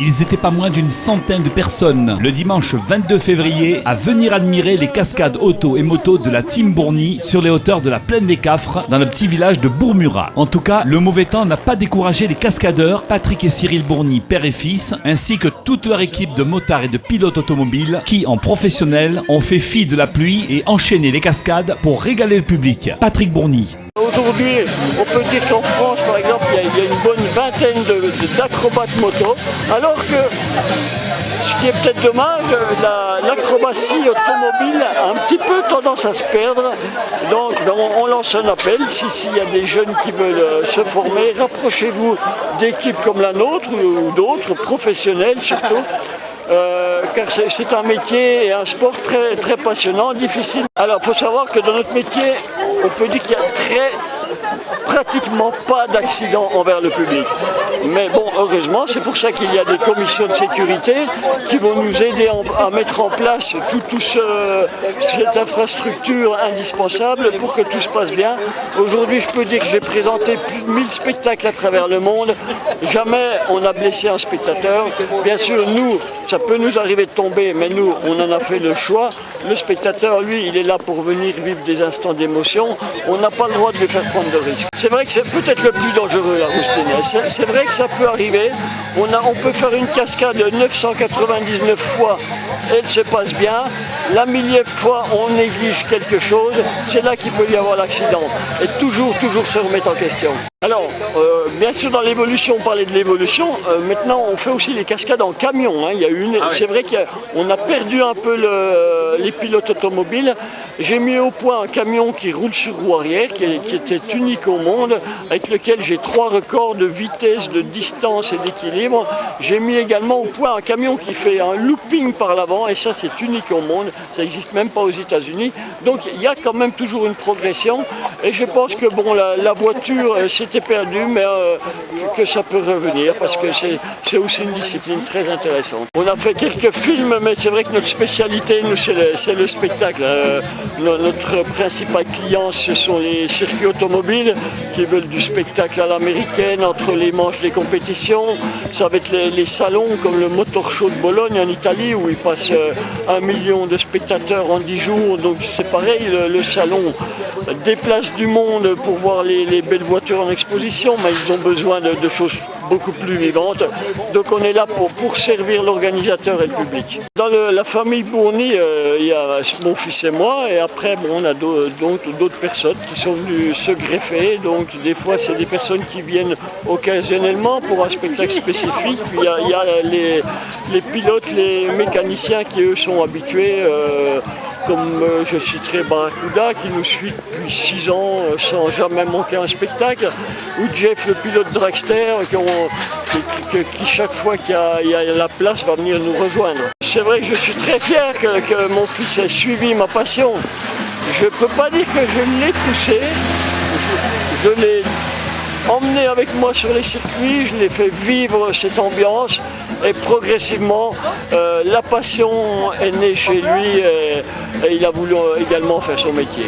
Ils étaient pas moins d'une centaine de personnes le dimanche 22 février à venir admirer les cascades auto et moto de la Team Bourny sur les hauteurs de la plaine des Cafres dans le petit village de Bourmurat. En tout cas, le mauvais temps n'a pas découragé les cascadeurs, Patrick et Cyril Bourny, père et fils, ainsi que toute leur équipe de motards et de pilotes automobiles qui, en professionnels, ont fait fi de la pluie et enchaîné les cascades pour régaler le public. Patrick Bourny. Aujourd'hui, on peut dire qu'en France, par exemple, il y a une bonne vingtaine d'acrobates moto, alors que, ce qui est peut-être dommage, l'acrobatie automobile a un petit peu tendance à se perdre. Donc on lance un appel, s'il y a des jeunes qui veulent se former, rapprochez-vous d'équipes comme la nôtre ou d'autres, professionnels surtout. Car c'est un métier et un sport très, très passionnant, difficile. Alors il faut savoir que dans notre métier, on peut dire qu'il y a pratiquement pas d'accidents envers le public. Mais bon, heureusement, c'est pour ça qu'il y a des commissions de sécurité qui vont nous aider à mettre en place cette infrastructure indispensable pour que tout se passe bien. Aujourd'hui, je peux dire que j'ai présenté plus de 1000 spectacles à travers le monde. Jamais on a blessé un spectateur. Bien sûr, nous, ça peut nous arriver de tomber, mais nous, on en a fait le choix. Le spectateur, lui, il est là pour venir vivre des instants d'émotion. On n'a pas le droit de lui faire prendre de risques. C'est vrai que c'est peut-être le plus dangereux, la Roustinière. C'est vrai que ça peut arriver. On peut faire une cascade 999 fois, elle se passe bien. La millième fois, on néglige quelque chose. C'est là qu'il peut y avoir l'accident. Et toujours se remettre en question. Alors, bien sûr, dans l'évolution, on parlait de l'évolution. Maintenant, on fait aussi les cascades en camion. Hein. Il y a une. C'est vrai qu'on a perdu un peu les pilotes automobiles. J'ai mis au point un camion qui roule sur roue arrière, qui était unique au monde, avec lequel j'ai 3 records de vitesse, de distance et d'équilibre. J'ai mis également au point un camion qui fait un looping par l'avant, et ça c'est unique au monde, ça n'existe même pas aux États-Unis. Donc il y a quand même toujours une progression, et je pense que bon, la voiture s'était perdue, mais que ça peut revenir, parce que c'est aussi une discipline très intéressante. On a fait quelques films, mais c'est vrai que notre spécialité, nous, c'est le spectacle. Notre principal client, ce sont les circuits automobiles qui veulent du spectacle à l'américaine entre les manches des compétitions. Ça va être les salons comme le Motor Show de Bologne en Italie où il passe 1 million de spectateurs en 10 jours. Donc c'est pareil, le salon déplace du monde pour voir les belles voitures en exposition, mais ils ont besoin de choses beaucoup plus vivantes. Donc on est là pour servir l'organisateur et le public. Dans la famille Bourny, il y a mon fils et moi, et après on a d'autres personnes qui sont venues se greffer. Donc des fois c'est des personnes qui viennent occasionnellement pour un spectacle spécifique. Puis il y a les pilotes, les mécaniciens qui eux sont habitués. Comme je citerai Barracuda qui nous suit depuis 6 ans sans jamais manquer un spectacle, ou Jeff le pilote dragster qui chaque fois qu'il y a la place va venir nous rejoindre. C'est vrai que je suis très fier que mon fils ait suivi ma passion. Je ne peux pas dire que je l'ai poussé, je l'ai emmené avec moi sur les circuits, je l'ai fait vivre cette ambiance. Et progressivement, la passion est née chez lui et il a voulu également faire son métier.